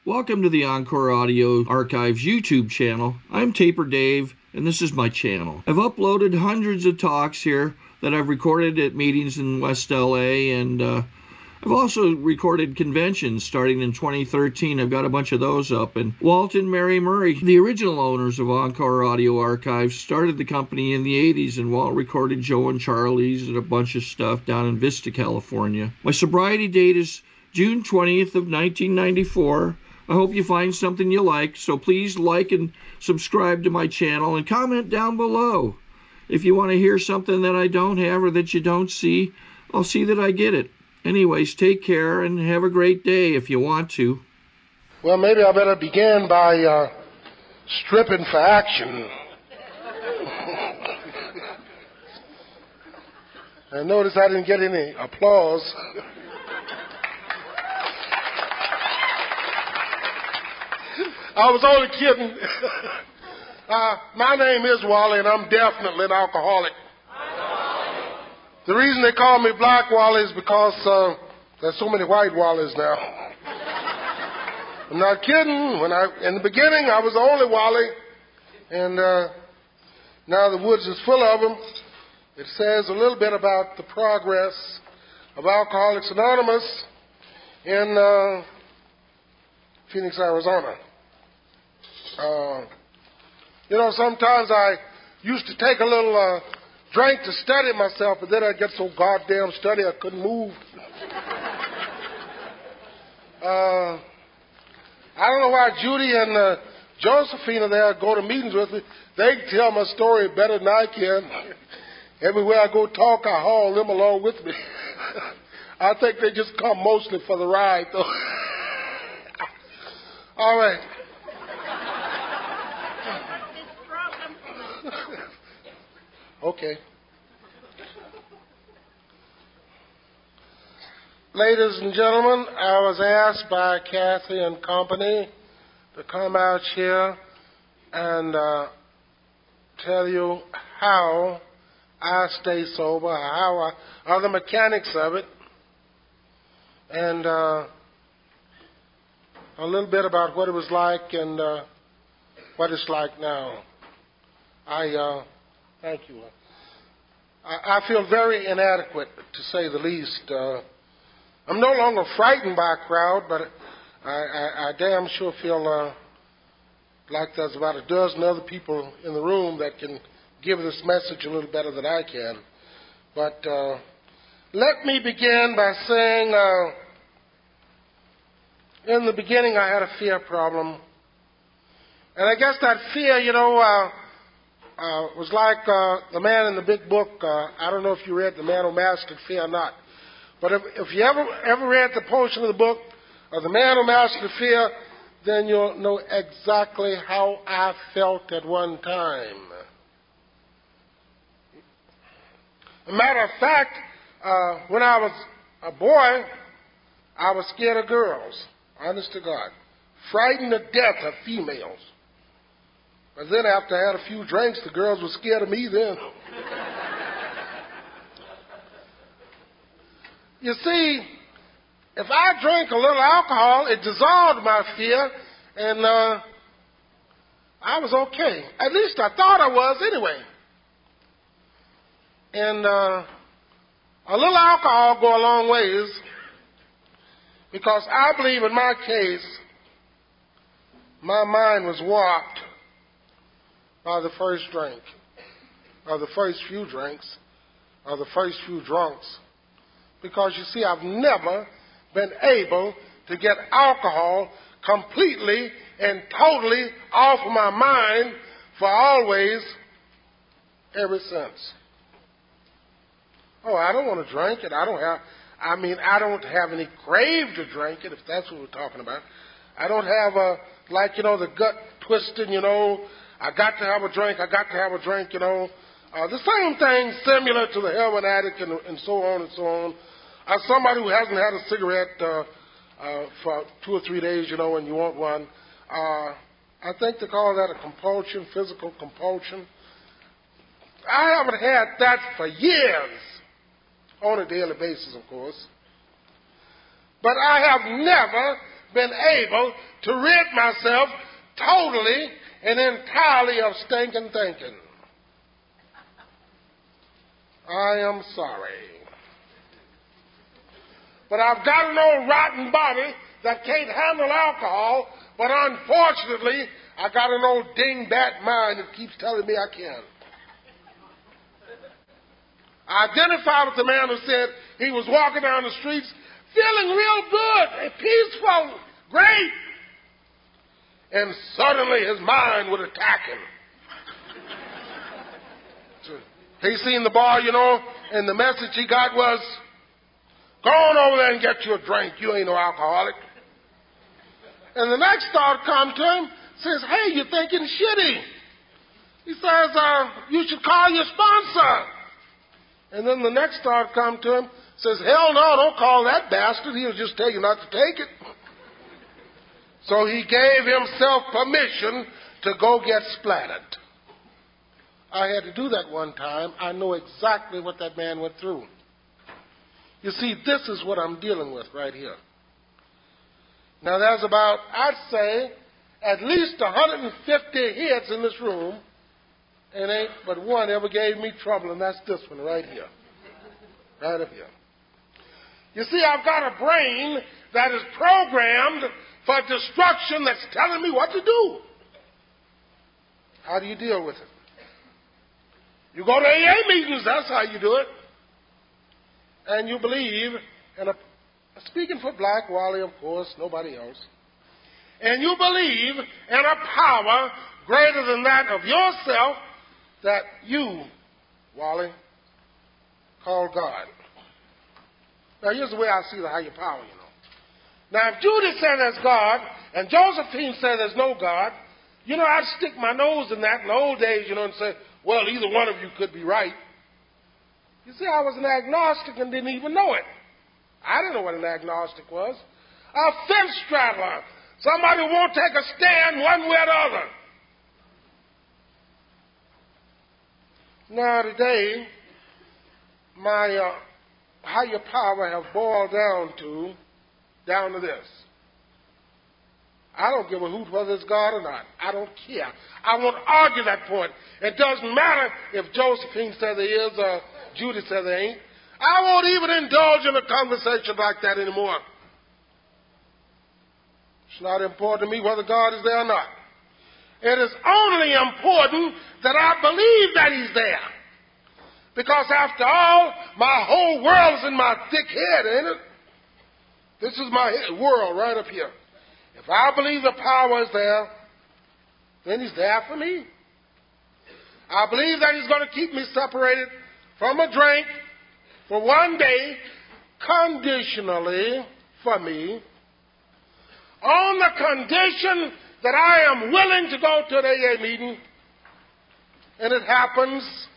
Welcome to the Encore Audio Archives YouTube channel. I'm Taper Dave, and this is my channel. I've uploaded hundreds of talks here that I've recorded at meetings in West LA, and I've also recorded conventions starting in 2013. I've got a bunch of those up. And Walt and Mary Murray, the original owners of Encore Audio Archives, started the company in the 80s, and Walt recorded Joe and Charlie's and a bunch of stuff down in Vista, California. My sobriety date is June 20th of 1994. I hope you find something you like, so please like and subscribe to my channel and comment down below. If you want to hear something that I don't have or that you don't see, I'll see that I get it. Anyways, take care and have a great day if you want to. Well, maybe I better begin by stripping for action. I notice I didn't get any applause. I was only kidding. My name is Wally, and I'm definitely an alcoholic. The reason they call me Black Wally is because there's so many white Wallies now. I'm not kidding. In the beginning, I was the only Wally, and now the woods is full of them. It says a little bit about the progress of Alcoholics Anonymous in Phoenix, Arizona. Sometimes I used to take a little drink to study myself, but then I'd get so goddamn study I couldn't move. I don't know why Judy and Josephina there go to meetings with me. They can tell my story better than I can. Everywhere I go talk, I haul them along with me. I think they just come mostly for the ride, though. All right. Okay. Ladies and gentlemen, I was asked by Kathy and company to come out here and tell you how I stay sober, how are the mechanics of it, and a little bit about what it was like and what it's like now. Thank you. I feel very inadequate, to say the least. I'm no longer frightened by a crowd, but I damn sure feel like there's about a dozen other people in the room that can give this message a little better than I can. But let me begin by saying, in the beginning I had a fear problem. And I guess that fear, was like the man in the big book. I don't know if you read The Man Who Mastered Fear or not. But if you ever read the portion of the book of The Man Who Mastered Fear, then you'll know exactly how I felt at one time. As a matter of fact, when I was a boy, I was scared of girls, honest to God. Frightened to death of females. But then after I had a few drinks, the girls were scared of me then. You see, if I drank a little alcohol, it dissolved my fear, and I was okay. At least I thought I was anyway. And a little alcohol go a long ways, because I believe in my case, my mind was warped by the first drink, or the first few drinks, or the first few drunks. Because, you see, I've never been able to get alcohol completely and totally off of my mind for always ever since. Oh, I don't want to drink it. I don't have any crave to drink it, if that's what we're talking about. I don't have the gut twisting, I got to have a drink, the same thing similar to the heroin addict and so on and so on. As somebody who hasn't had a cigarette for 2 or 3 days, and you want one, I think they call that a compulsion, physical compulsion. I haven't had that for years, on a daily basis, of course. But I have never been able to rid myself totally and entirely of stinking thinking. I am sorry. But I've got an old rotten body that can't handle alcohol, but unfortunately, I got an old dingbat mind that keeps telling me I can. I identified with the man who said he was walking down the streets feeling real good, peaceful, great. And suddenly his mind would attack him. He seen the bar, and the message he got was, go on over there and get you a drink. You ain't no alcoholic. And the next thought come to him, says, hey, you're thinking shitty. He says, you should call your sponsor. And then the next thought come to him, says, hell no, don't call that bastard. He'll just tell you not to take it. So he gave himself permission to go get splattered. I had to do that one time. I know exactly what that man went through. You see, this is what I'm dealing with right here. Now, there's about, I'd say, at least 150 heads in this room, and ain't but one ever gave me trouble, and that's this one right here. Right up here. You see, I've got a brain that is programmed for destruction that's telling me what to do. How do you deal with it? You go to AA meetings, that's how you do it. And you believe in speaking for Black Wally, of course, nobody else. And you believe in a power greater than that of yourself that you, Wally, call God. Now, here's the way I see the higher power, Now, if Judy said there's God, and Josephine said there's no God, I'd stick my nose in that in the old days, and say, well, either one of you could be right. You see, I was an agnostic and didn't even know it. I didn't know what an agnostic was. A fence straddler. Somebody who won't take a stand one way or the other. Now, today, my higher power have boiled down to this. I don't give a hoot whether it's God or not. I don't care. I won't argue that point. It doesn't matter if Josephine says there is or Judy says there ain't. I won't even indulge in a conversation like that anymore. It's not important to me whether God is there or not. It is only important that I believe that He's there. Because after all, my whole world is in my thick head, ain't it? This is my world right up here. If I believe the power is there, then He's there for me. I believe that He's going to keep me separated from a drink for one day, conditionally for me, on the condition that I am willing to go to an AA meeting, and it happens.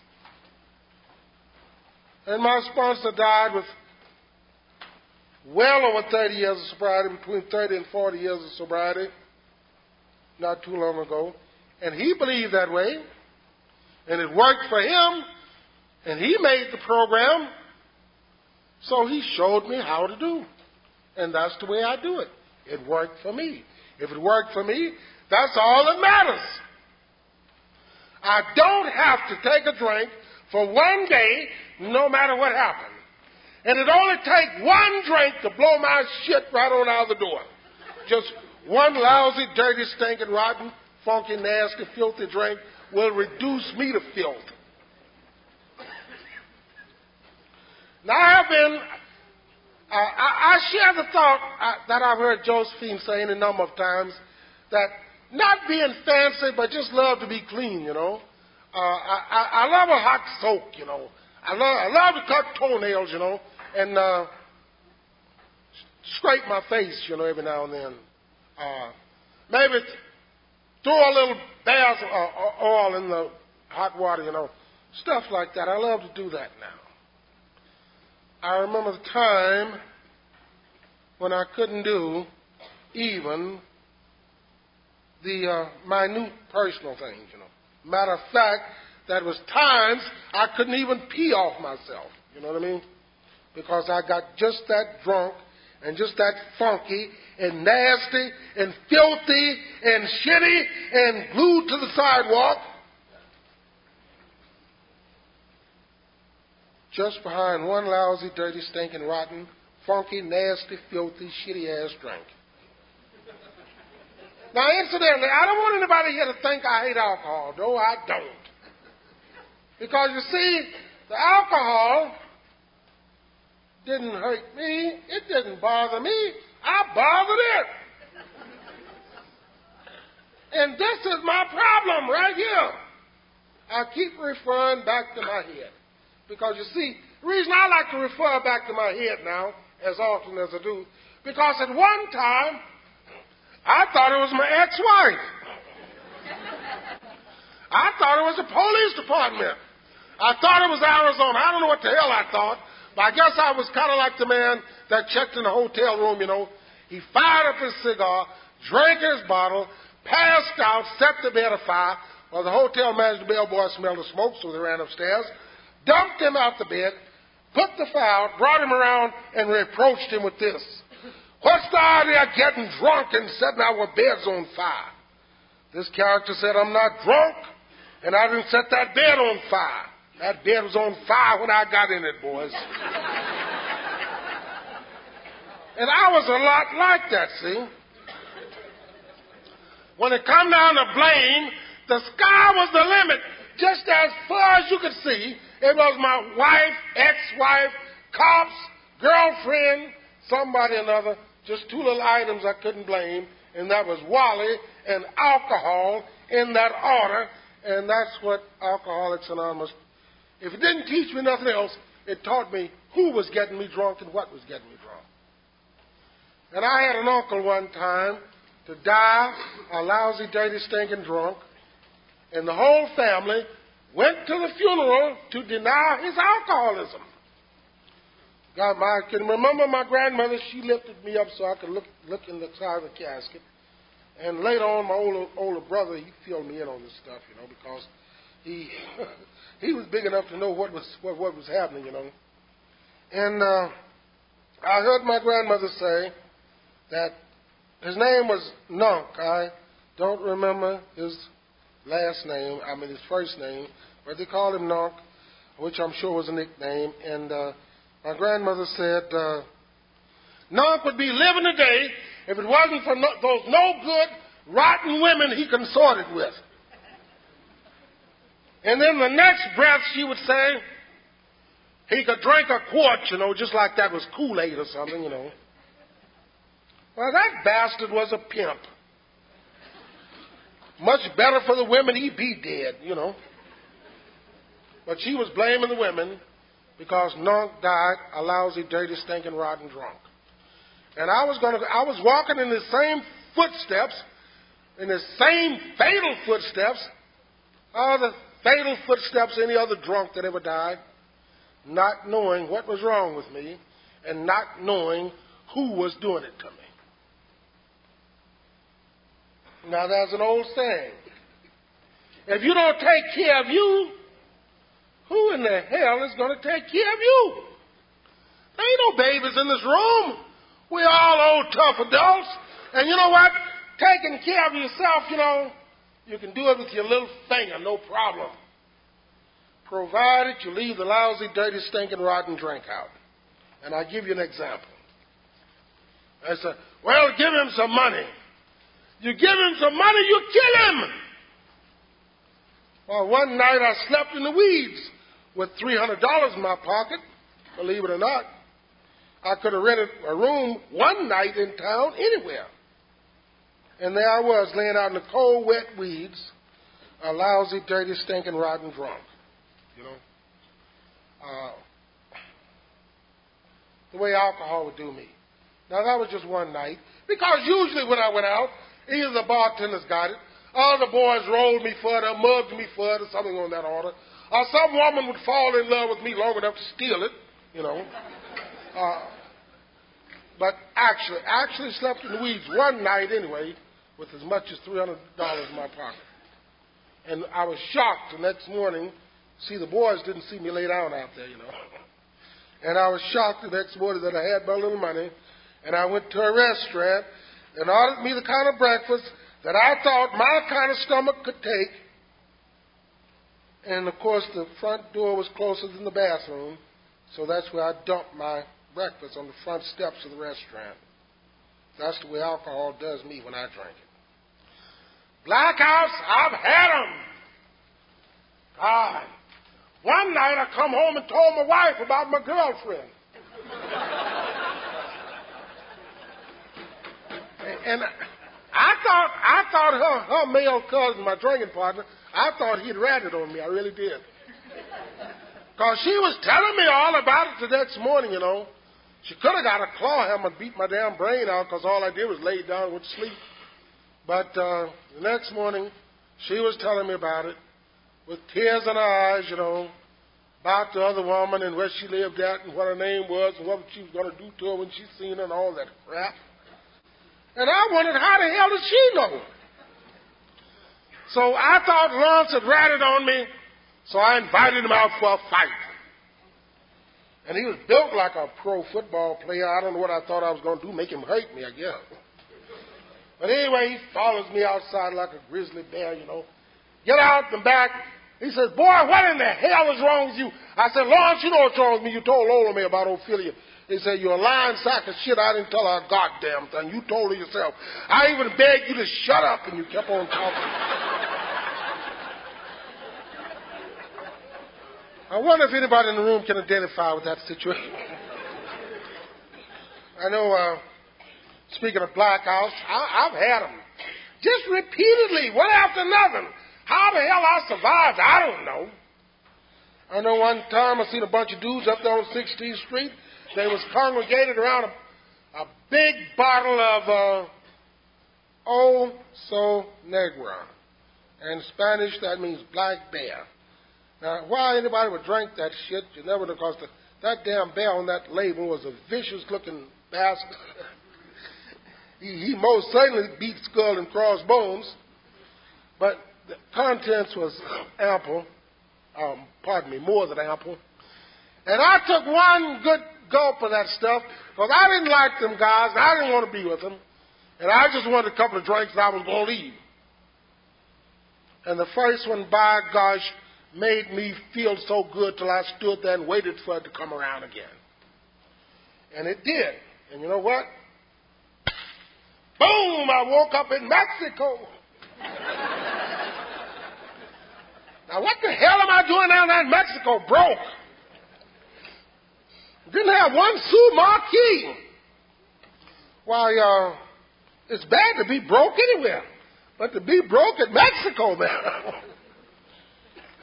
And my sponsor died with well over 30 years of sobriety, between 30 and 40 years of sobriety, not too long ago. And he believed that way, and it worked for him, and he made the program, so he showed me how to do. And that's the way I do it. It worked for me. If it worked for me, that's all that matters. I don't have to take a drink for one day, no matter what happens. And it only takes one drink to blow my shit right on out of the door. Just one lousy, dirty, stinking, rotten, funky, nasty, filthy drink will reduce me to filth. Now, I share the thought that I've heard Josephine say any number of times, that not being fancy, but just love to be clean, I love a hot soak, I love to cut toenails, and scrape my face, every now and then. Maybe throw a little bath oil in the hot water, stuff like that. I love to do that now. I remember the time when I couldn't do even the minute personal things, Matter of fact, that was times I couldn't even pee off myself, you know what I mean? Because I got just that drunk and just that funky and nasty and filthy and shitty and glued to the sidewalk, just behind one lousy, dirty, stinking, rotten, funky, nasty, filthy, shitty-ass drink. Now, incidentally, I don't want anybody here to think I hate alcohol. No, I don't. Because, you see, the alcohol didn't hurt me. It didn't bother me. I bothered it. And this is my problem right here. I keep referring back to my head. Because, you see, the reason I like to refer back to my head now, as often as I do, because at one time, I thought it was my ex-wife. I thought it was the police department. I thought it was Arizona. I don't know what the hell I thought, but I guess I was kind of like the man that checked in the hotel room, you know. He fired up his cigar, drank his bottle, passed out, set the bed afire, while the hotel manager, the bellboy, smelled the smoke, so they ran upstairs, dumped him out the bed, put the fire out, brought him around, and reproached him with this. What's the idea of getting drunk and setting our beds on fire? This character said, I'm not drunk, and I didn't set that bed on fire. That bed was on fire when I got in it, boys. And I was a lot like that, see? When it come down to blame, the sky was the limit. Just as far as you could see, it was my wife, ex-wife, cops, girlfriend, somebody or another, just two little items I couldn't blame, and that was Wally and alcohol in that order, and that's what Alcoholics Anonymous. If it didn't teach me nothing else, it taught me who was getting me drunk and what was getting me drunk. And I had an uncle one time to die a lousy, dirty, stinking drunk, and the whole family went to the funeral to deny his alcoholism. I can remember my grandmother, she lifted me up so I could look in the side of the casket. And later on, my older brother, he filled me in on this stuff, you know, because he was big enough to know what was happening, you know. And I heard my grandmother say that his name was Nunk. I don't remember his last name, his first name, but they called him Nunk, which I'm sure was a nickname. And my grandmother said, Nunk would be living today if it wasn't for those no good, rotten women he consorted with. And then the next breath she would say, he could drink a quart, you know, just like that was Kool-Aid or something, you know. Well, that bastard was a pimp. Much better for the women, he'd be dead, you know. But she was blaming the women because Nunk died a lousy, dirty, stinking, rotten drunk. And I was walking in the same footsteps, in the same fatal footsteps, all the fatal footsteps any other drunk that ever died, not knowing what was wrong with me and not knowing who was doing it to me. Now, there's an old saying. If you don't take care of you, who in the hell is going to take care of you? There ain't no babies in this room. We're all old, tough adults. And you know what? Taking care of yourself, you know, you can do it with your little finger, no problem. Provided you leave the lousy, dirty, stinking, rotten drink out. And I'll give you an example. I said, well, give him some money. You give him some money, you kill him. Well, one night I slept in the weeds with $300 in my pocket, believe it or not. I could have rented a room one night in town anywhere. And there I was laying out in the cold, wet weeds, a lousy, dirty, stinking, rotten drunk. You know? The way alcohol would do me. Now, that was just one night. Because usually when I went out, either the bartenders got it, or the boys rolled me for it, or mugged me for it, or something on that order. Or some woman would fall in love with me long enough to steal it, you know. But actually slept in the weeds one night anyway, with as much as $300 in my pocket. And I was shocked the next morning. See, the boys didn't see me lay down out there, you know. And I was shocked the next morning that I had my little money and I went to a restaurant and ordered me the kind of breakfast that I thought my kind of stomach could take. And, of course, the front door was closer than the bathroom, so that's where I dumped my breakfast, on the front steps of the restaurant. That's the way alcohol does me when I drink it. Blackouts, I've had them. God. One night I come home and told my wife about my girlfriend. And I thought her male cousin, my drinking partner, I thought he'd ratted on me. I really did. Because she was telling me all about it the next morning, you know. She could have got a claw hammer and beat my damn brain out because all I did was lay down and went to sleep. But the next morning, she was telling me about it with tears in her eyes, you know, about the other woman and where she lived at and what her name was and what she was going to do to her when she seen her and all that crap. And I wondered, how the hell did she know? So I thought Lawrence had ratted on me, so I invited him out for a fight. And he was built like a pro football player. I don't know what I thought I was going to do, make him hate me, I guess. But anyway, he follows me outside like a grizzly bear, you know. Get out and back. He says, boy, what in the hell is wrong with you? I said, Lawrence, you know what's wrong with me. You told Lola me about Ophelia. He said, you're a lying sack of shit. I didn't tell her a goddamn thing. You told her yourself. I even begged you to shut up, and you kept on talking. I wonder if anybody in the room can identify with that situation. I know, speaking of blackouts, I've had them. Just repeatedly, one after another. How the hell I survived, I don't know. I know one time I seen a bunch of dudes up there on 16th Street. They was congregated around a big bottle of Oso Negra. And in Spanish, that means black bear. Now, why anybody would drink that shit, you never know, because that damn bear on that label was a vicious-looking bastard. he most certainly beat skull and crossbones, but the contents was ample, more than ample. And I took one good gulp of that stuff, because I didn't like them guys, and I didn't want to be with them, and I just wanted a couple of drinks, and I was going to leave. And the first one, by gosh, made me feel so good till I stood there and waited for it to come around again. And it did. And you know what? Boom! I woke up in Mexico. Now, what the hell am I doing down there in Mexico? Broke. Didn't have one sou marquee. Why, it's bad to be broke anywhere, but to be broke in Mexico, man.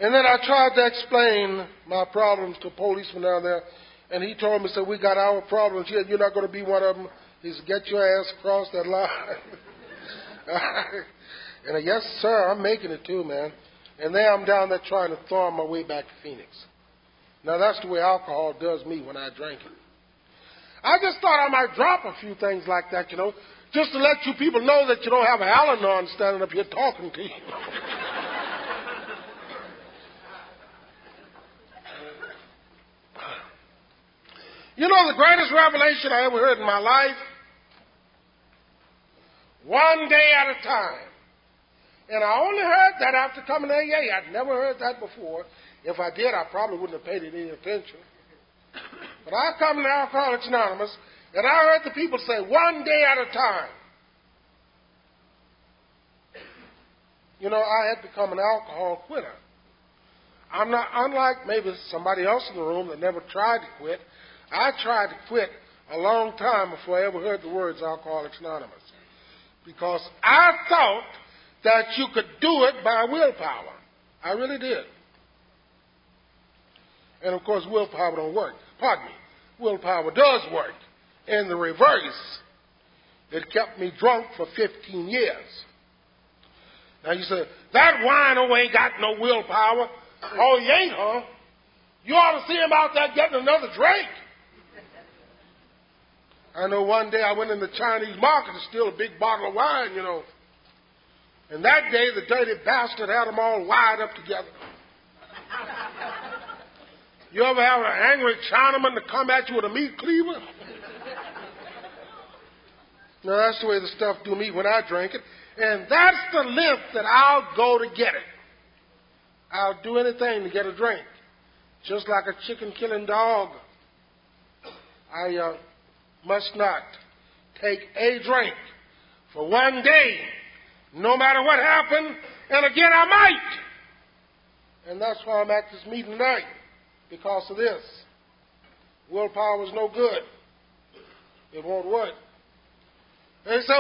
And then I tried to explain my problems to a policeman down there, and he told me, said, we got our problems here, you're not going to be one of them. He said, get your ass across that line. And I, yes, sir, I'm making it too, man. And there I'm down there trying to thaw my way back to Phoenix. Now, that's the way alcohol does me when I drink it. I just thought I might drop a few things like that, you know, just to let you people know that you don't have an Al-Anon standing up here talking to you. You know the greatest revelation I ever heard in my life? One day at a time. And I only heard that after coming to AA. I'd never heard that before. If I did, I probably wouldn't have paid it any attention. But I come to Alcoholics Anonymous, and I heard the people say, one day at a time. You know, I had become an alcohol quitter. I'm not, unlike maybe somebody else in the room that never tried to quit, I tried to quit a long time before I ever heard the words Alcoholics Anonymous. Because I thought that you could do it by willpower. I really did. And of course, willpower don't work. Pardon me. Willpower does work. In the reverse, it kept me drunk for 15 years. Now you say, that wino ain't got no willpower. Oh, he ain't, huh? You ought to see him out there getting another drink. I know one day I went in the Chinese market to steal a big bottle of wine, you know. And that day, the dirty bastard had them all wired up together. You ever have an angry Chinaman to come at you with a meat cleaver? Now, that's the way the stuff do me when I drink it. And that's the length that I'll go to get it. I'll do anything to get a drink. Just like a chicken-killing dog. I must not take a drink for one day, no matter what happened, and again I might. And that's why I'm at this meeting tonight, because of this. Willpower is no good. It won't work. They say,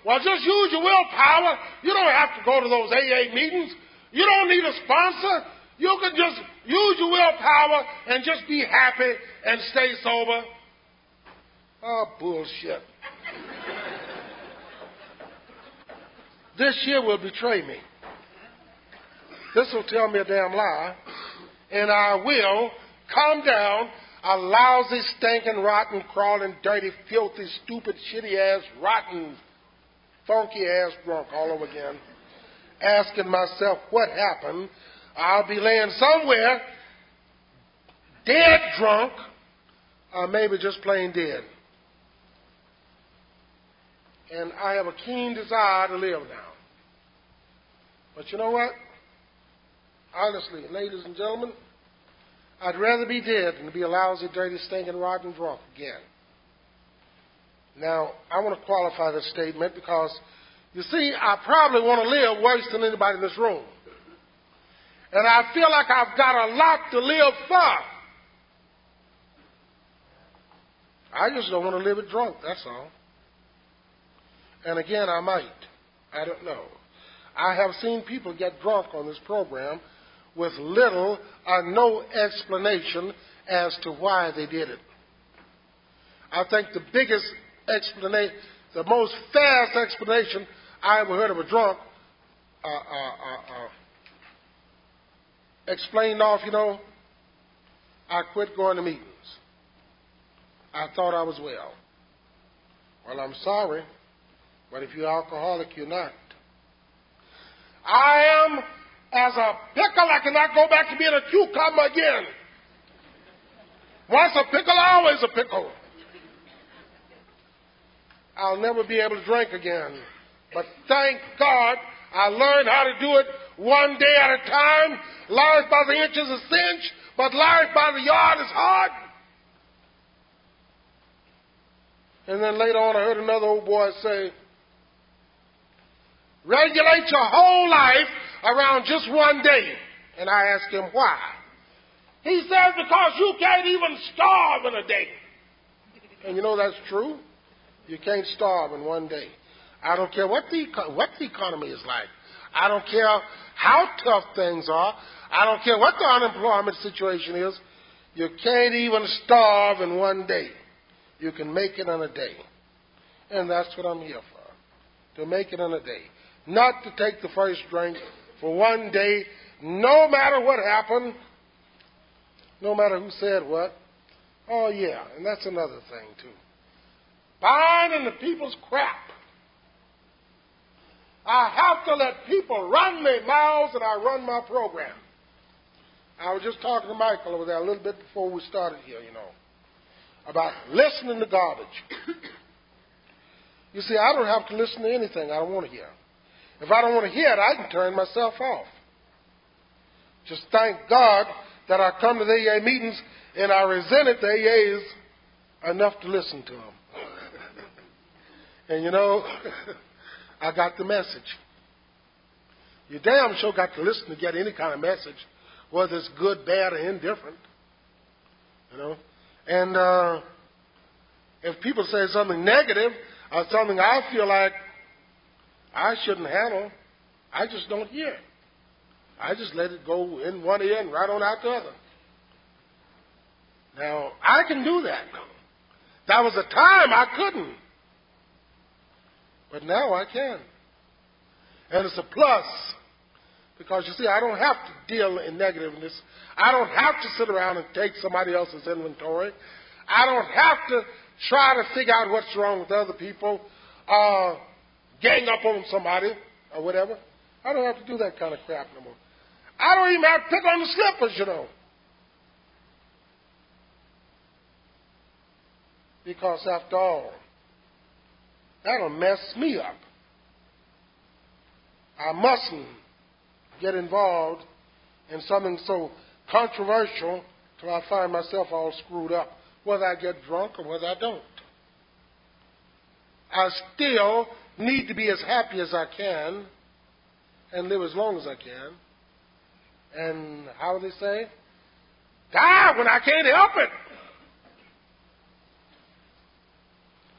well, just use your willpower. You don't have to go to those AA meetings. You don't need a sponsor. You can just use your willpower and just be happy and stay sober. Oh, bullshit. This year will betray me. This will tell me a damn lie, and I will calm down a lousy, stinking, rotten, crawling, dirty, filthy, stupid, shitty-ass, rotten, funky-ass drunk all over again, asking myself what happened. I'll be laying somewhere dead drunk, or maybe just plain dead. And I have a keen desire to live now. But you know what? Honestly, ladies and gentlemen, I'd rather be dead than to be a lousy, dirty, stinking, rotten drunk again. Now, I want to qualify this statement because, you see, I probably want to live worse than anybody in this room. And I feel like I've got a lot to live for. I just don't want to live it drunk, that's all. And again, I might. I don't know. I have seen people get drunk on this program with little or no explanation as to why they did it. I think the biggest explanation, the most fast explanation I ever heard of a drunk explained off, I quit going to meetings. I thought I was well. Well, I'm sorry, but if you're alcoholic, you're not. I am as a pickle. I cannot go back to being a cucumber again. Once a pickle, always a pickle. I'll never be able to drink again. But thank God I learned how to do it one day at a time. Life by the inch is a cinch, but life by the yard is hard. And then later on I heard another old boy say, regulate your whole life around just one day. And I asked him why. He says, because you can't even starve in a day. And that's true. You can't starve in one day. I don't care what the economy is like. I don't care how tough things are. I don't care what the unemployment situation is. You can't even starve in one day. You can make it in a day. And that's what I'm here for, to make it in a day. Not to take the first drink for one day, no matter what happened, no matter who said what. Oh, yeah, and that's another thing, too. Buying into people's crap. I have to let people run their mouths and I run my program. I was just talking to Michael over there a little bit before we started here, about listening to garbage. You see, I don't have to listen to anything I don't want to hear. If I don't want to hear it, I can turn myself off. Just thank God that I come to the AA meetings and I resented the AAs enough to listen to them. And I got the message. You damn sure got to listen to get any kind of message, whether it's good, bad, or indifferent. And if people say something negative or something I feel like I shouldn't handle, I just don't hear it. I just let it go in one ear and right on out the other. Now, I can do that. There was a time I couldn't. But now I can. And it's a plus. Because, you see, I don't have to deal in negativeness. I don't have to sit around and take somebody else's inventory. I don't have to try to figure out what's wrong with other people, gang up on somebody or whatever. I don't have to do that kind of crap no more. I don't even have to pick on the slippers, Because after all, That'll mess me up. I mustn't get involved in something so controversial till I find myself all screwed up, whether I get drunk or whether I don't. I still need to be as happy as I can and live as long as I can. And how do they say? Die when I can't help it.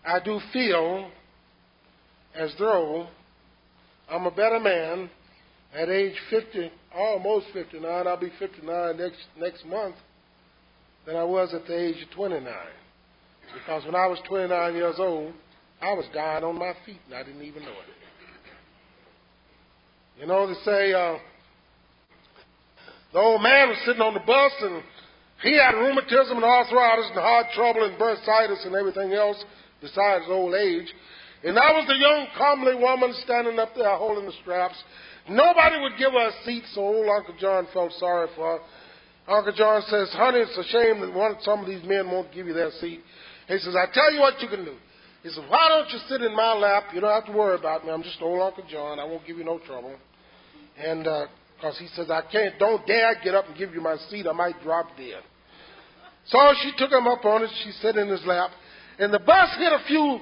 I do feel as though I'm a better man at age 50, almost 59. I'll be 59 next month than I was at the age of 29. Because when I was 29 years old, I was dying on my feet and I didn't even know it. You know, they say the old man was sitting on the bus and he had rheumatism and arthritis and heart trouble and bursitis and everything else besides old age. And I was the young, comely woman standing up there holding the straps. Nobody would give her a seat, so old Uncle John felt sorry for her. Uncle John says, honey, it's a shame that some of these men won't give you their seat. He says, I tell you what you can do. He says, why don't you sit in my lap? You don't have to worry about me. I'm just old Uncle John. I won't give you no trouble. And because he says, don't dare get up and give you my seat. I might drop dead. So she took him up on it. She sat in his lap. And the bus hit a few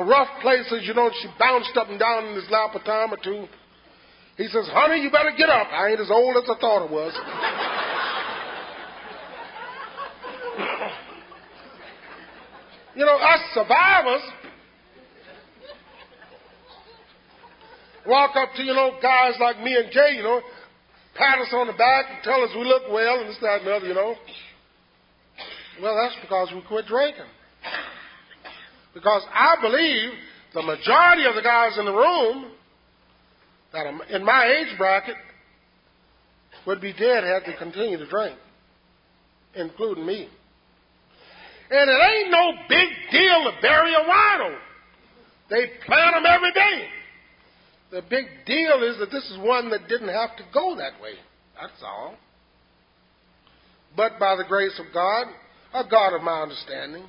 rough places, you know. She bounced up and down in his lap a time or two. He says, honey, you better get up. I ain't as old as I thought I was. You know, us survivors walk up to, you know, guys like me and Jay, you know, pat us on the back and tell us we look well and this, that, and the other, you know. Well, that's because we quit drinking. Because I believe the majority of the guys in the room that are in my age bracket would be dead had they continued to drink, including me. And it ain't no big deal to bury a wino. They plant them every day. The big deal is that this is one that didn't have to go that way. That's all. But by the grace of God, a God of my understanding,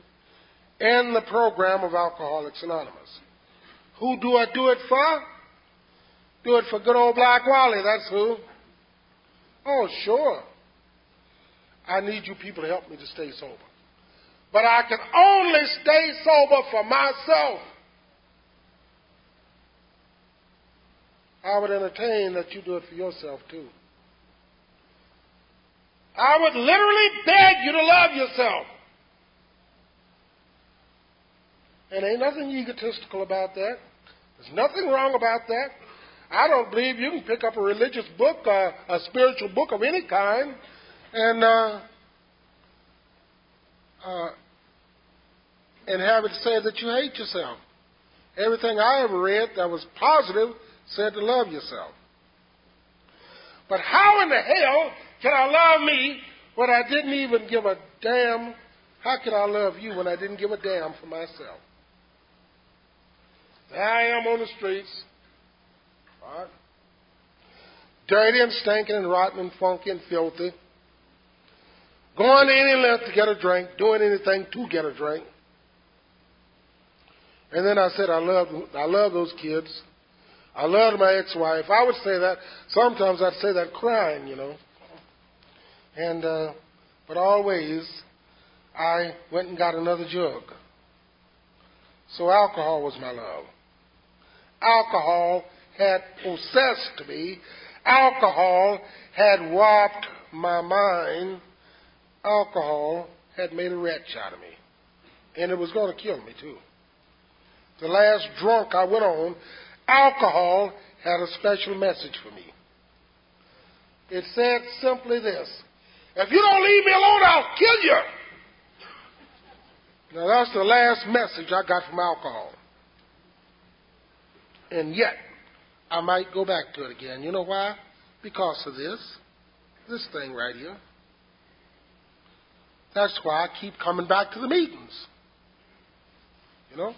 and the program of Alcoholics Anonymous. Who do I do it for? Do it for good old Black Wally, that's who. Oh, sure. I need you people to help me to stay sober. But I can only stay sober for myself. I would entertain that you do it for yourself, too. I would literally beg you to love yourself. And ain't nothing egotistical about that. There's nothing wrong about that. I don't believe you can pick up a religious book, a spiritual book of any kind, and have it say that you hate yourself. Everything I ever read that was positive said to love yourself. But how in the hell can I love me when I didn't even give a damn? How can I love you when I didn't give a damn for myself? There I am on the streets, right? Dirty and stinking and rotten and funky and filthy, going to any length to get a drink, doing anything to get a drink. And then I said, I love those kids. I loved my ex-wife. I would say that. Sometimes I'd say that crying, you know. And but always I went and got another jug. So alcohol was my love. Alcohol had possessed me. Alcohol had warped my mind. Alcohol had made a wretch out of me. And it was going to kill me, too. The last drunk I went on, alcohol had a special message for me. It said simply this: if you don't leave me alone, I'll kill you. Now, that's the last message I got from alcohol. And yet, I might go back to it again. You know why? Because of this thing right here. That's why I keep coming back to the meetings. You know?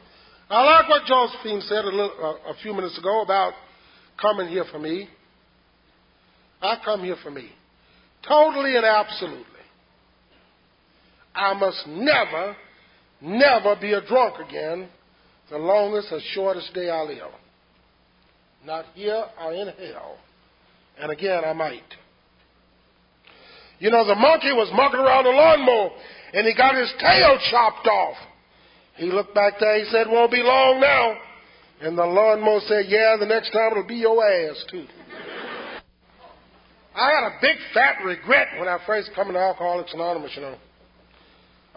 I like what Josephine said a few minutes ago about coming here for me. I come here for me. Totally and absolutely. I must never be a drunk again the longest or shortest day I live. Not here or in hell. And again, I might. You know, the monkey was monkeying around the lawnmower, and he got his tail chopped off. He looked back there, he said, won't be long now. And the lawnmower said, yeah, the next time it'll be your ass, too. I had a big, fat regret when I first come to Alcoholics Anonymous, you know.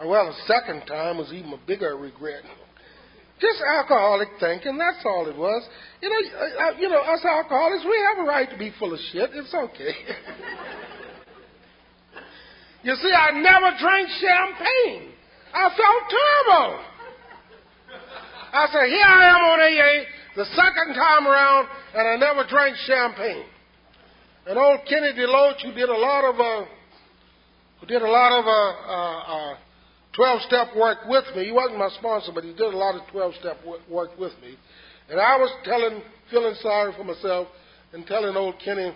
Well, the second time was even a bigger regret. Just alcoholic thinking, that's all it was. You know, us alcoholics, we have a right to be full of shit. It's okay. You see, I never drank champagne. I felt terrible. I said, here I am on AA, the second time around, and I never drank champagne. And old Kenny DeLoach, who did a lot of 12-step work with me. He wasn't my sponsor, but he did a lot of 12-step work with me. And I was feeling sorry for myself and telling old Kenny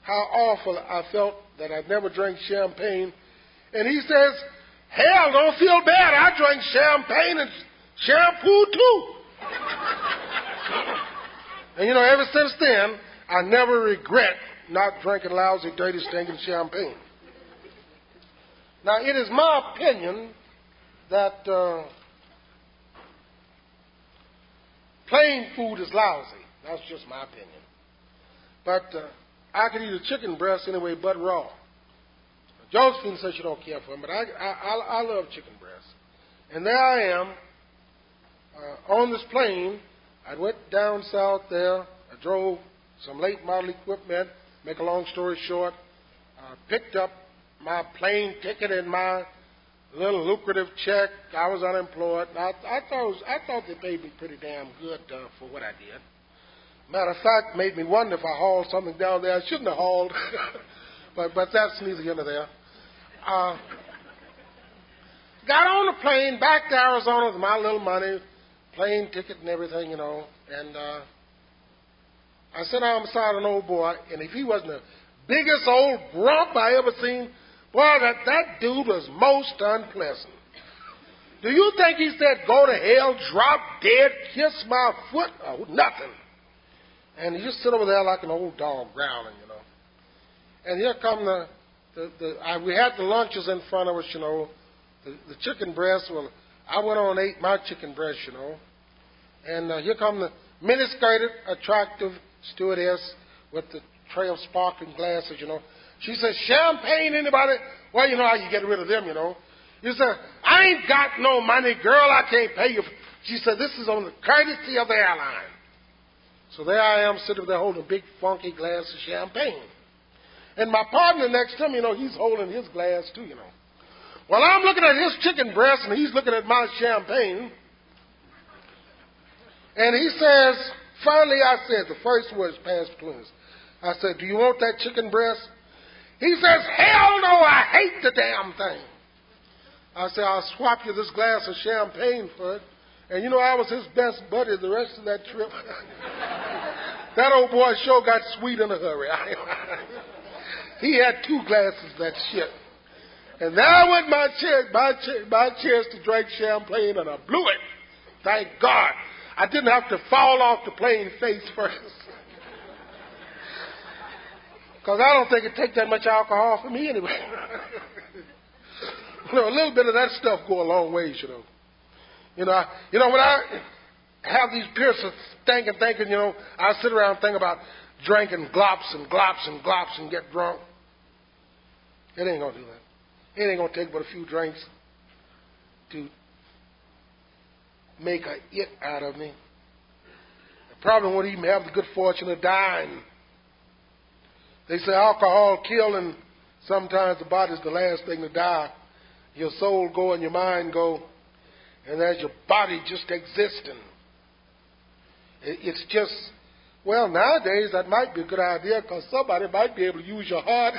how awful I felt that I'd never drank champagne. And he says, hell, don't feel bad. I drank champagne and shampoo too. And you know, ever since then, I never regret not drinking lousy, dirty, stinking champagne. Now, it is my opinion that plain food is lousy. That's just my opinion. But I could eat a chicken breast anyway but raw. Josephine says she don't care for them, but I love chicken breast. And there I am on this plane. I went down south there. I drove some late model equipment. Make a long story short, picked up my plane ticket and my little lucrative check. I was unemployed. I thought they paid me pretty damn good for what I did. Matter of fact, made me wonder if I hauled something down there I shouldn't have hauled. but that's neither here nor there. Got on the plane back to Arizona with my little money, plane ticket and everything, you know. And I sat down beside an old boy, and if he wasn't the biggest old grump I ever seen, boy, that dude was most unpleasant. Do you think he said, go to hell, drop dead, kiss my foot? Oh, nothing. And he just sit over there like an old dog growling, you know. And here come we had the lunches in front of us, you know, the chicken breast. Well, I went on and ate my chicken breast, you know. And here come the mini-skirted, attractive stewardess with the tray of sparkling glasses, you know. She says, champagne, anybody? Well, you know how you get rid of them, you know. You say, I ain't got no money, girl, I can't pay you. She said, this is on the courtesy of the airline. So there I am sitting there holding a big funky glass of champagne. And my partner next to him, you know, he's holding his glass too, you know. Well, I'm looking at his chicken breast and he's looking at my champagne. And he says, finally I said, the first words passed between us. I said, do you want that chicken breast? He says, hell no, I hate the damn thing. I said, I'll swap you this glass of champagne for it. And you know, I was his best buddy the rest of that trip. That old boy sure got sweet in a hurry. He had 2 glasses of that shit. And there went my chance to drink champagne, and I blew it. Thank God. I didn't have to fall off the plane face first. Because I don't think it'd take that much alcohol for me anyway. You know, a little bit of that stuff go a long ways, you know. You know, when I have these periods of thinking, you know, I sit around and think about drinking glops and glops and glops and get drunk. It ain't going to do that. It ain't going to take but a few drinks to make a it out of me. I probably won't even have the good fortune of dying. They say alcohol kills, and sometimes the body's the last thing to die. Your soul go and your mind go, and there's your body just existing. It's just, well, nowadays that might be a good idea because somebody might be able to use your heart.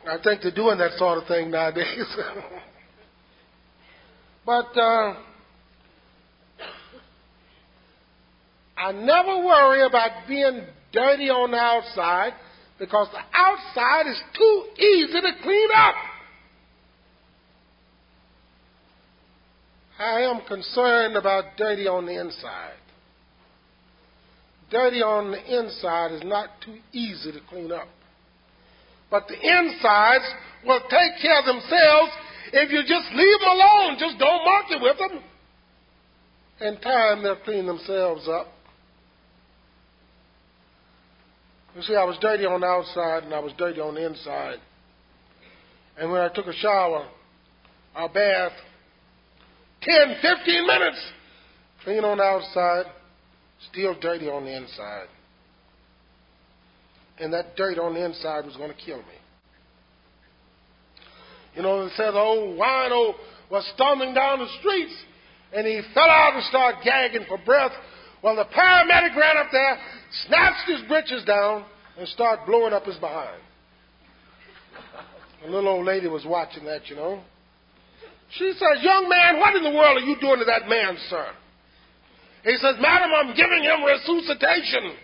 I think they're doing that sort of thing nowadays. But I never worry about being dirty on the outside because the outside is too easy to clean up. I am concerned about dirty on the inside. Dirty on the inside is not too easy to clean up. But the insides will take care of themselves if you just leave them alone. Just don't monkey with them. In time, they'll clean themselves up. You see, I was dirty on the outside and I was dirty on the inside. And when I took a shower, a bath, 10, 15 minutes, clean on the outside, still dirty on the inside. And that dirt on the inside was going to kill me. You know, they said the old wino was stumbling down the streets and he fell out and started gagging for breath. Well, the paramedic ran up there, snatched his britches down, and started blowing up his behind. A little old lady was watching that, you know. She says, "Young man, what in the world are you doing to that man, sir?" He says, "Madam, I'm giving him resuscitation."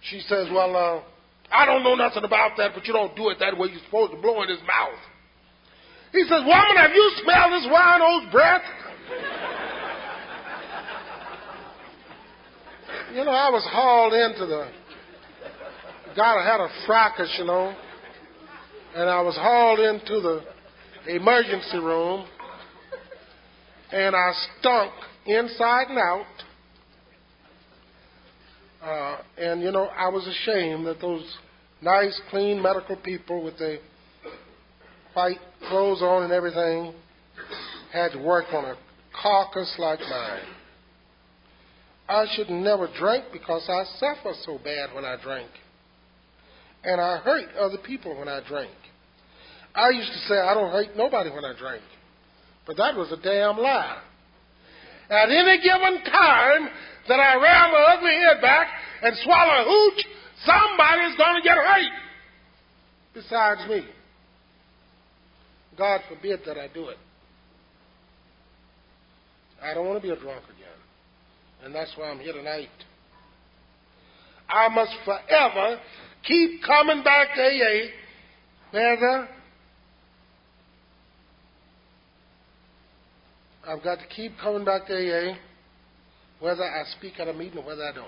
She says, "Well, I don't know nothing about that, but you don't do it that way. You're supposed to blow in his mouth." He says, "Woman, have you smelled this wino's breath?" You know, I was hauled into the... God had a fracas, you know. And I was hauled into the emergency room. And I stunk inside and out. And, you know, I was ashamed that those nice, clean medical people with their white clothes on and everything had to work on a carcass like mine. I should never drink because I suffer so bad when I drink. And I hurt other people when I drink. I used to say I don't hurt nobody when I drink. But that was a damn lie. At any given time that I ram my ugly head back and swallow a hooch, somebody's going to get hurt besides me. God forbid that I do it. I don't want to be a drunk again. And that's why I'm here tonight. I must forever keep coming back to AA, whether I've got to keep coming back to AA, whether I speak at a meeting or whether I don't.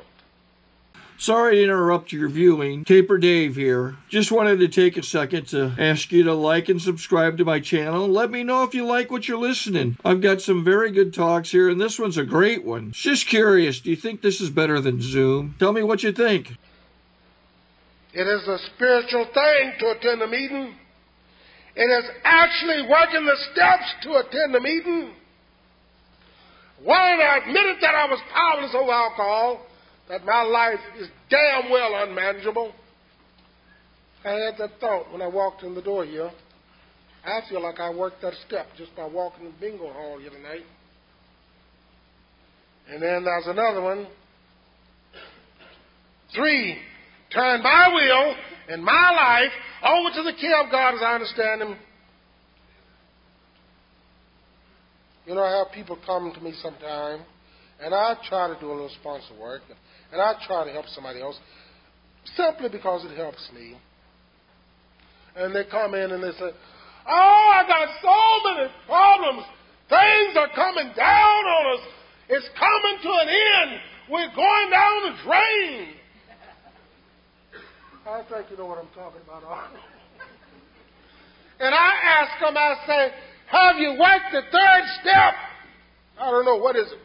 Sorry to interrupt your viewing. Taper Dave here. Just wanted to take a second to ask you to like and subscribe to my channel. Let me know if you like what you're listening. I've got some very good talks here, and this one's a great one. Just curious, do you think this is better than Zoom? Tell me what you think. It is a spiritual thing to attend a meeting. It is actually working the steps to attend a meeting. When I admitted that I was powerless over alcohol, that my life is damn well unmanageable, I had that thought when I walked in the door here. I feel like I worked that step just by walking in the bingo hall here tonight. And then there's another one. 3, turn my will and my life over to the care of God as I understand Him. You know, I have people come to me sometime, and I try to do a little sponsor work, and I try to help somebody else simply because it helps me. And they come in and they say, "Oh, I got so many problems. Things are coming down on us. It's coming to an end. We're going down the drain." I think you know what I'm talking about. And I ask them, I say, "Have you worked the 3rd step?" I don't know, what is it?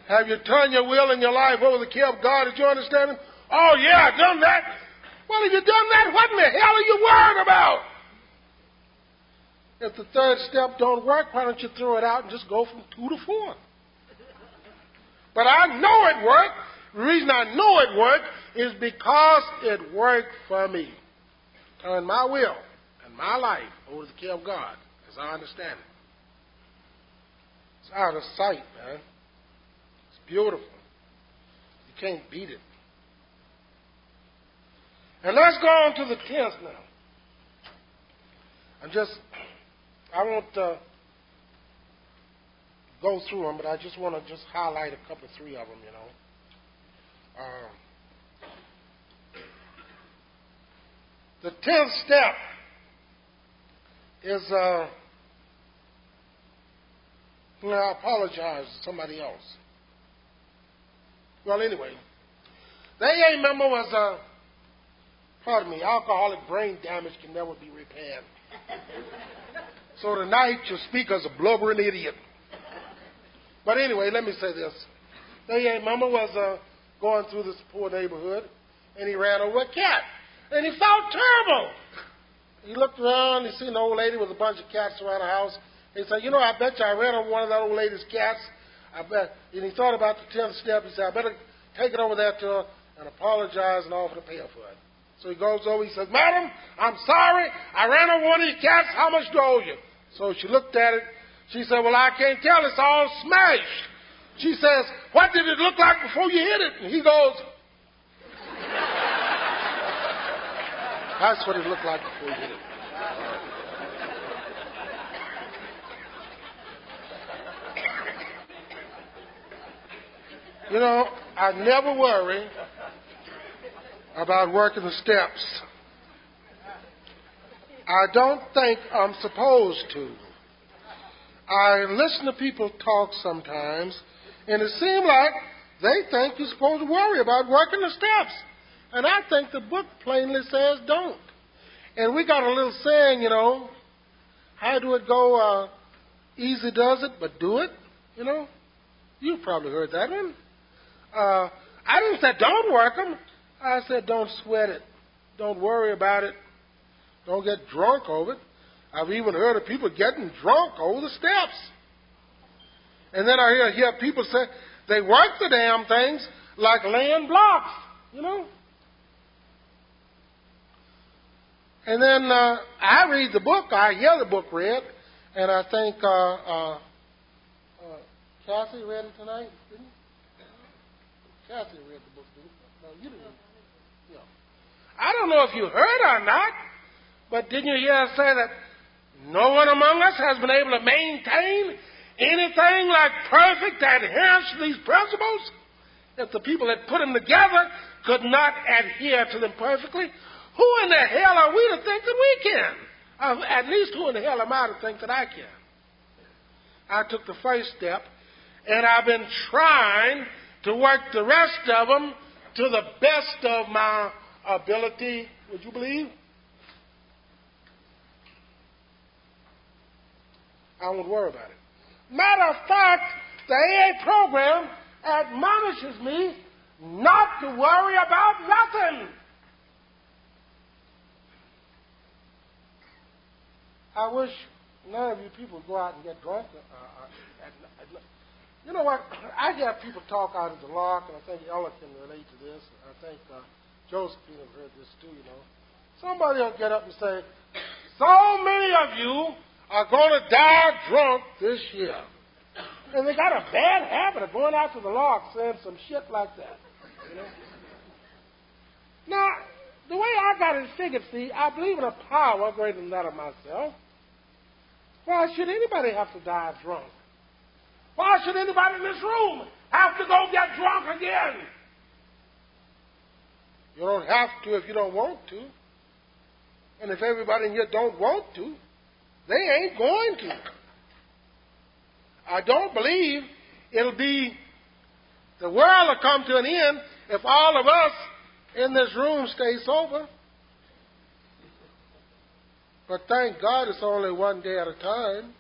Have you turned your will and your life over to the care of God? Did you understand Him? "Oh, yeah, I've done that." Well, if you've done that, what in the hell are you worried about? If the 3rd step don't work, why don't you throw it out and just go from 2 to 4? But I know it worked. The reason I know it worked is because it worked for me. Turn my will and my life over to the care of God, as I understand it. It's out of sight, man. It's beautiful. You can't beat it. And let's go on to the 10th now. I won't go through them, but I just want to just highlight a couple, 3 of them, you know. The 10th step is And I apologized to somebody else. Well, anyway, the AA member was, alcoholic brain damage can never be repaired. So tonight your speaker's a blubbering idiot. But anyway, let me say this. The AA member was going through this poor neighborhood, and he ran over a cat. And he felt terrible. He looked around, he seen an old lady with a bunch of cats around the house. He said, you know, I bet you I ran over one of that old lady's cats. I bet. And he thought about the 10th step. He said, I better take it over there to her and apologize and offer to pay her for it. So he goes over, he says, Madam, I'm sorry. I ran over one of your cats. How much do I owe you? So she looked at it. She said, well, I can't tell. It's all smashed. She says, what did it look like before you hit it? And he goes, that's what it looked like before you hit it. You know, I never worry about working the steps. I don't think I'm supposed to. I listen to people talk sometimes, and it seems like they think you're supposed to worry about working the steps. And I think the book plainly says don't. And we got a little saying, you know, how do it go? Easy does it, but do it. You know, you've probably heard that one. I didn't say don't work them. I said don't sweat it. Don't worry about it. Don't get drunk over it. I've even heard of people getting drunk over the steps. And then I hear people say they work the damn things like laying blocks, you know. And then I read the book, I hear the book read, and I think Kathy read it tonight, didn't you? Kathy read the book, didn't you? No, you didn't. Yeah. I don't know if you heard or not, but didn't you hear us say that no one among us has been able to maintain anything like perfect adherence to these principles? If the people that put them together could not adhere to them perfectly, who in the hell are we to think that we can? At least who in the hell am I to think that I can? I took the first step, and I've been trying to work the rest of them to the best of my ability. Would you believe? I won't worry about it. Matter of fact, the AA program admonishes me not to worry about nothing. I wish none of you people go out and get drunk. You know what? I hear people talk out of the lock, and I think Ella can relate to this. I think Josephine has heard this too, you know. Somebody will get up and say, so many of you are going to die drunk this year. And they got a bad habit of going out to the lock saying some shit like that. You know? Now, the way I got it figured, see, I believe in a power greater than that of myself. Why should anybody have to die drunk? Why should anybody in this room have to go get drunk again? You don't have to if you don't want to. And if everybody in here don't want to, they ain't going to. I don't believe it'll be, the world will come to an end if all of us in this room stay sober. But thank God it's only one day at a time.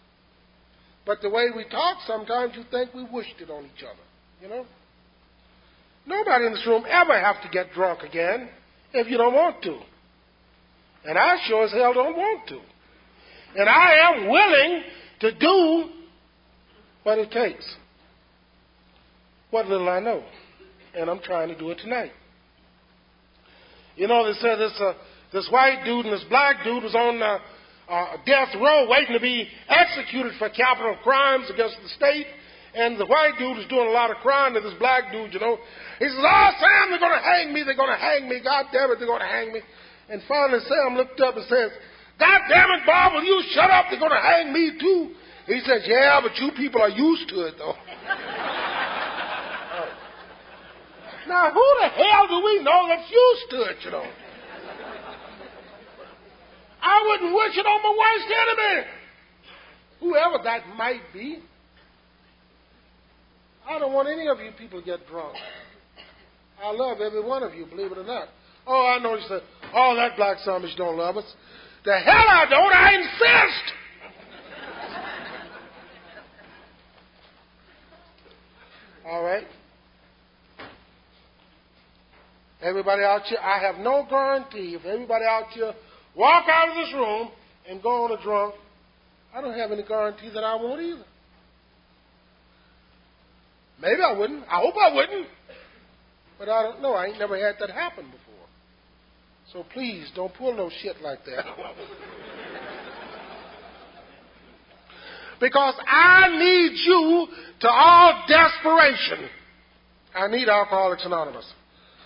But the way we talk, sometimes you think we wished it on each other, you know. Nobody in this room ever have to get drunk again if you don't want to. And I sure as hell don't want to. And I am willing to do what it takes. What little I know. And I'm trying to do it tonight. You know, they said this white dude and this black dude was on death row waiting to be executed for capital crimes against the state. And the white dude was doing a lot of crime to this black dude, you know. He says, oh, Sam, they're going to hang me. They're going to hang me. God damn it, they're going to hang me. And finally Sam looked up and says, God damn it, Bob, will you shut up? They're going to hang me too. He says, yeah, but you people are used to it, though. Now, who the hell do we know that's used to it, you know? I wouldn't wish it on my worst enemy, whoever that might be. I don't want any of you people to get drunk. I love every one of you, believe it or not. Oh, I know you said, oh, that black son bitch don't love us. The hell I don't. I insist. All right. Everybody out here, I have no guarantee if everybody out here walk out of this room and go on a drunk, I don't have any guarantee that I won't either. Maybe I wouldn't. I hope I wouldn't. But I don't know. I ain't never had that happen before. So please don't pull no shit like that. Because I need you to all desperation. I need Alcoholics Anonymous.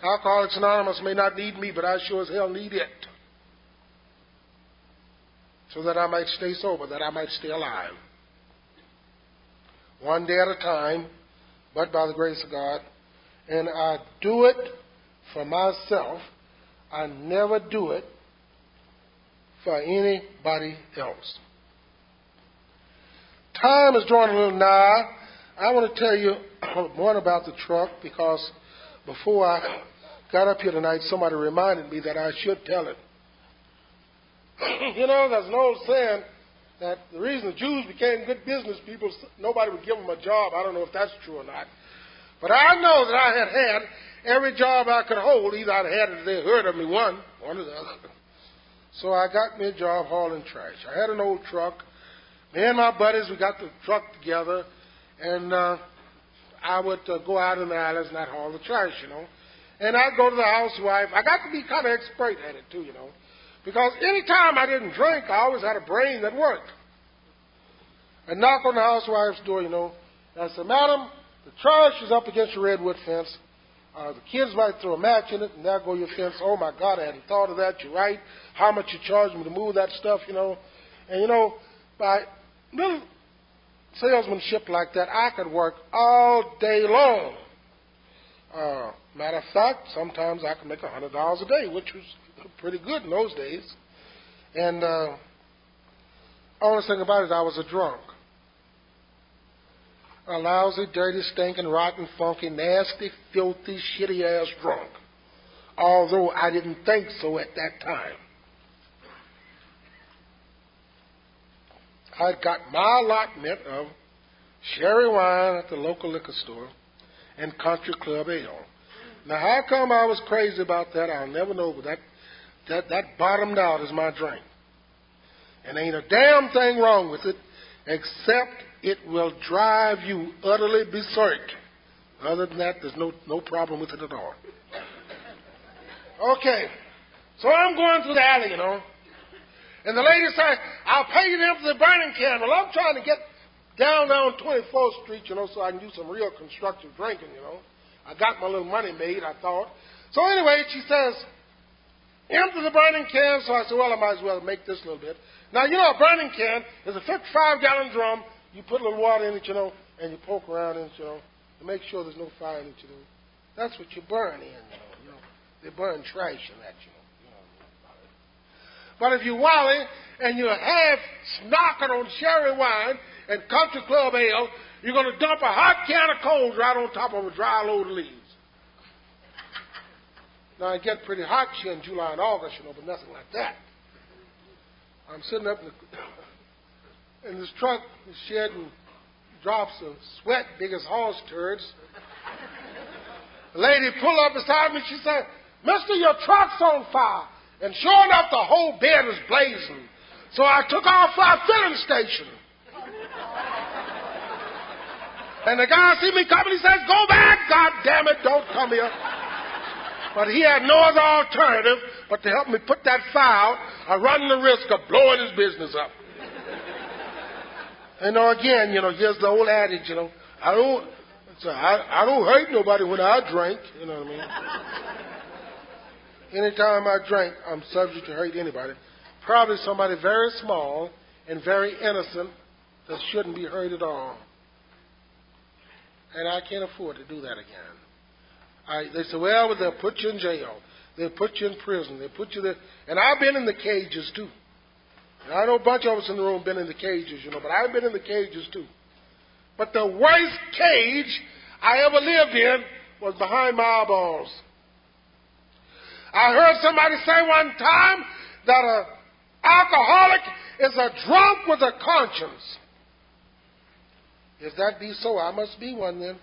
Alcoholics Anonymous may not need me, but I sure as hell need it. So that I might stay sober, that I might stay alive. One day at a time, but by the grace of God. And I do it for myself. I never do it for anybody else. Time is drawing a little nigh. I want to tell you more about the truck because before I got up here tonight, somebody reminded me that I should tell it. You know, there's an old saying that the reason the Jews became good business people, nobody would give them a job. I don't know if that's true or not. But I know that I had every job I could hold. Either I'd had it or they heard of me, one or the other. So I got me a job hauling trash. I had an old truck. Me and my buddies, we got the truck together, and I would go out in the alleys and I'd haul the trash, you know. And I'd go to the housewife. I got to be kind of expert at it, too, you know. Because any time I didn't drink, I always had a brain that worked. I'd knock on the housewife's door, you know. And I said, Madam, the trash is up against your redwood fence. The kids might throw a match in it, and there go your fence. Oh, my God, I hadn't thought of that. You're right. How much you charge me to move that stuff, you know. And, you know, by little salesmanship like that, I could work all day long. Matter of fact, sometimes I could make $100 a day, which was pretty good in those days. And honest thing about it, I was a drunk. A lousy, dirty, stinking, rotten, funky, nasty, filthy, shitty-ass drunk. Although I didn't think so at that time. I got my allotment of sherry wine at the local liquor store and country club ale. Now, how come I was crazy about that, I'll never know, but that bottomed out as my drink. And ain't a damn thing wrong with it, except it will drive you utterly berserk. Other than that, there's no problem with it at all. Okay, so I'm going through the alley, you know. And the lady said, I'll pay you to empty the burning can. Well, I'm trying to get down 24th Street, you know, so I can do some real constructive drinking, you know. I got my little money made, I thought. So anyway, she says, empty the burning can. So I said, well, I might as well make this a little bit. Now, you know, a burning can is a 55-gallon drum. You put a little water in it, you know, and you poke around in it, you know, to make sure there's no fire in it, you know. That's what you burn in, you know. They burn trash in that, you know. But if you wally and you're half snockered on sherry wine and country club ale, you're going to dump a hot can of coals right on top of a dry load of leaves. Now, it gets pretty hot here in July and August, you know, but nothing like that. I'm sitting up in this truck, shedding drops of sweat big as horse turds. The lady pulled up beside me. She said, Mister, your truck's on fire. And sure enough, the whole bed was blazing. So I took off for our filling station. And the guy see me coming, he says, go back, God damn it, don't come here. But he had no other alternative but to help me put that fire out, I run the risk of blowing his business up. And again, you know, here's the old adage, you know, I don't hurt nobody when I drink, you know what I mean? Anytime I drink, I'm subject to hurt anybody. Probably somebody very small and very innocent that shouldn't be hurt at all. And I can't afford to do that again. They say, well, they'll put you in jail. They'll put you in prison. They'll put you there. And I've been in the cages, too. And I know a bunch of us in the room been in the cages, you know, but I've been in the cages, too. But the worst cage I ever lived in was behind my eyeballs. I heard somebody say one time that an alcoholic is a drunk with a conscience. If that be so, I must be one then,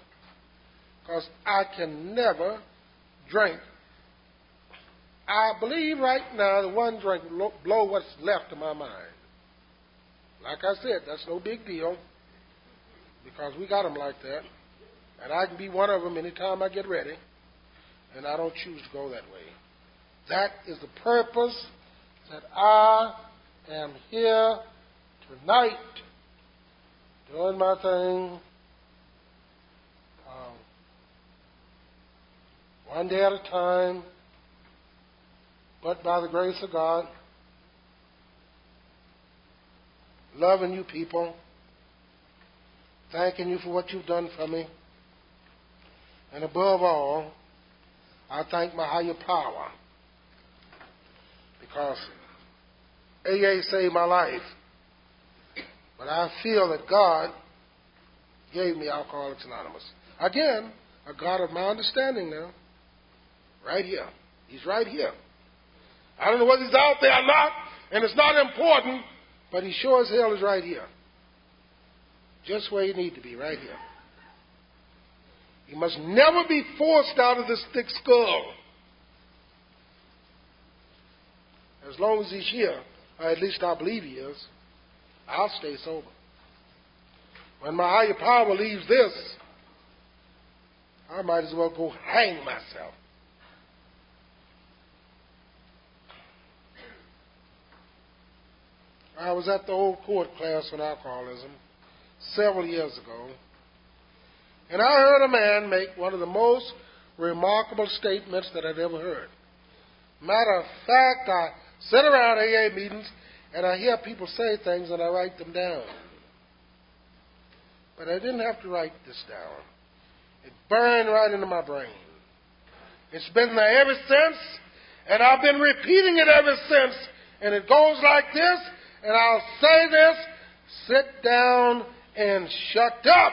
because I can never drink. I believe right now that one drink will blow what's left of my mind. Like I said, that's no big deal, because we got them like that. And I can be one of them anytime I get ready, and I don't choose to go that way. That is the purpose that I am here tonight doing my thing, one day at a time, but by the grace of God, loving you people, thanking you for what you've done for me, and above all, I thank my higher power, because AA saved my life. But I feel that God gave me Alcoholics Anonymous. Again, a God of my understanding now. Right here. He's right here. I don't know whether he's out there or not, and it's not important, but he sure as hell is right here. Just where you need to be, right here. He must never be forced out of this thick skull. As long as he's here, or at least I believe he is, I'll stay sober. When my higher power leaves this, I might as well go hang myself. I was at the old court class on alcoholism several years ago, and I heard a man make one of the most remarkable statements that I'd ever heard. Matter of fact, I sit around AA meetings and I hear people say things and I write them down. But I didn't have to write this down. It burned right into my brain. It's been there ever since, and I've been repeating it ever since. And it goes like this, and I'll say this: sit down and shut up.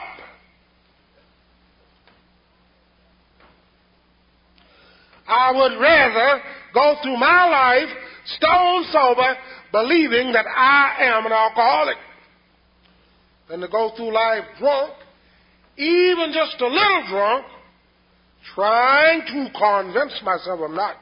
I would rather go through my life stone sober, believing that I am an alcoholic, than to go through life drunk, even just a little drunk, trying to convince myself I'm not.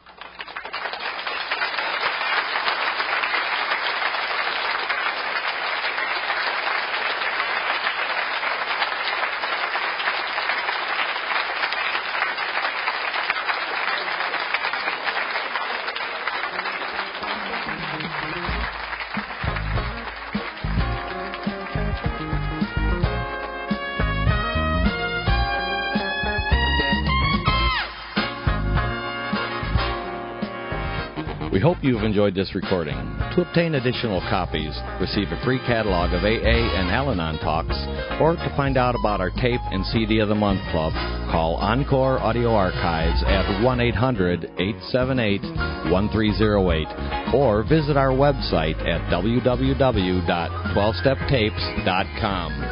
We hope you've enjoyed this recording. To obtain additional copies, receive a free catalog of AA and Al-Anon talks, or to find out about our tape and CD of the Month Club, call Encore Audio Archives at 1-800-878-1308, or visit our website at www.12steptapes.com.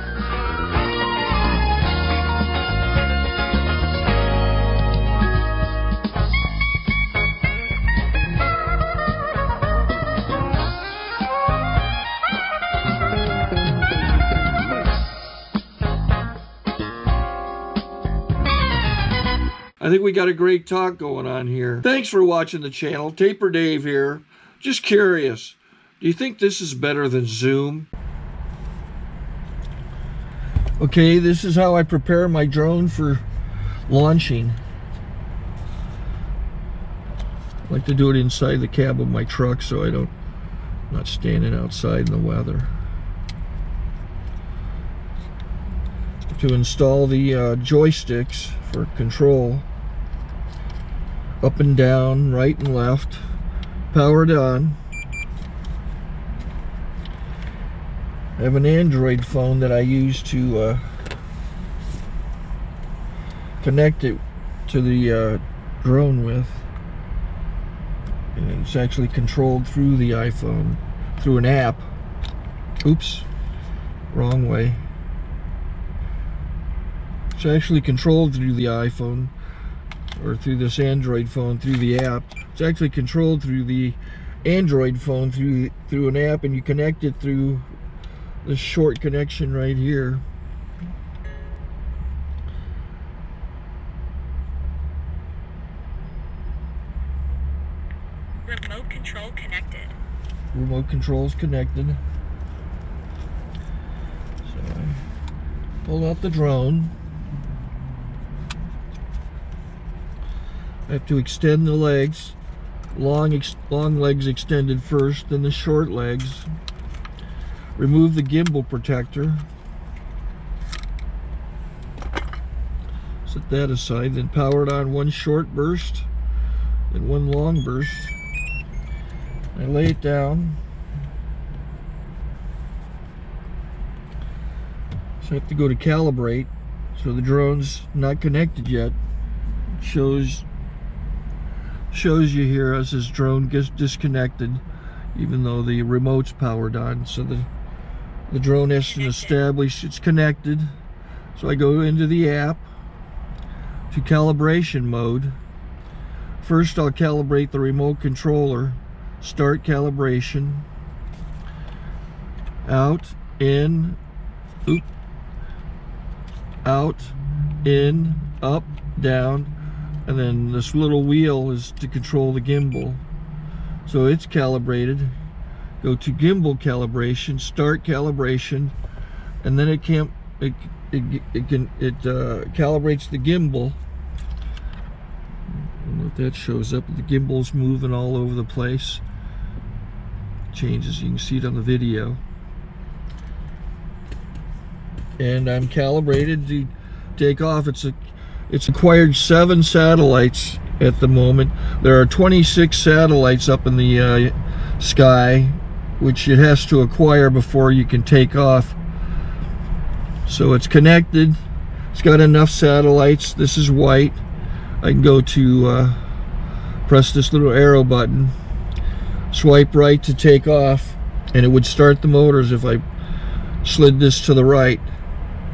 I think we got a great talk going on here. Thanks for watching the channel. Taper Dave here. Just curious, do you think this is better than Zoom? Okay, this is how I prepare my drone for launching. I like to do it inside the cab of my truck so I'm not standing outside in the weather. To install the joysticks for control, up and down, right and left, powered on. I have an Android phone that I use to connect it to the drone with. And it's actually controlled through the iPhone, through an app. Oops, wrong way. It's actually controlled through the iPhone, or through this Android phone, through the app. It's actually controlled through the Android phone through an app, and you connect it through this short connection right here. Remote control connected. Remote control's connected. So I pull out the drone. I have to extend the legs. Long legs extended first, then the short legs. Remove the gimbal protector. Set that aside, then power it on one short burst, then one long burst. I lay it down. So I have to go to calibrate. So the drone's not connected yet. It shows you here as this drone gets disconnected, even though the remote's powered on. So the drone has to establish it's connected. So I go into the app to calibration mode. First I'll calibrate the remote controller. Start calibration. Out, in, out, in, up, down, and then this little wheel is to control the gimbal. So it's calibrated. Go to gimbal calibration, start calibration, and then it calibrates the gimbal. I don't know if that shows up. The gimbal's moving all over the place. Changes, you can see it on the video. And I'm calibrated to take off. It's acquired 7 satellites at the moment. There are 26 satellites up in the sky, which it has to acquire before you can take off. So it's connected. It's got enough satellites. This is white. I can go to press this little arrow button, swipe right to take off, and it would start the motors if I slid this to the right,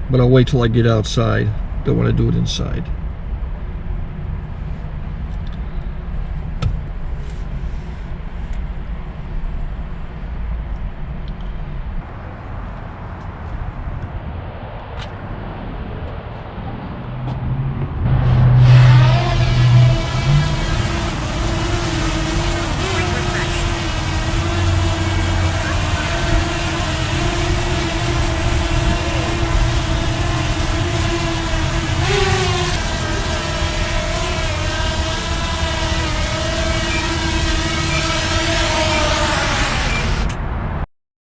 but I'll wait till I get outside. Don't want to do it inside.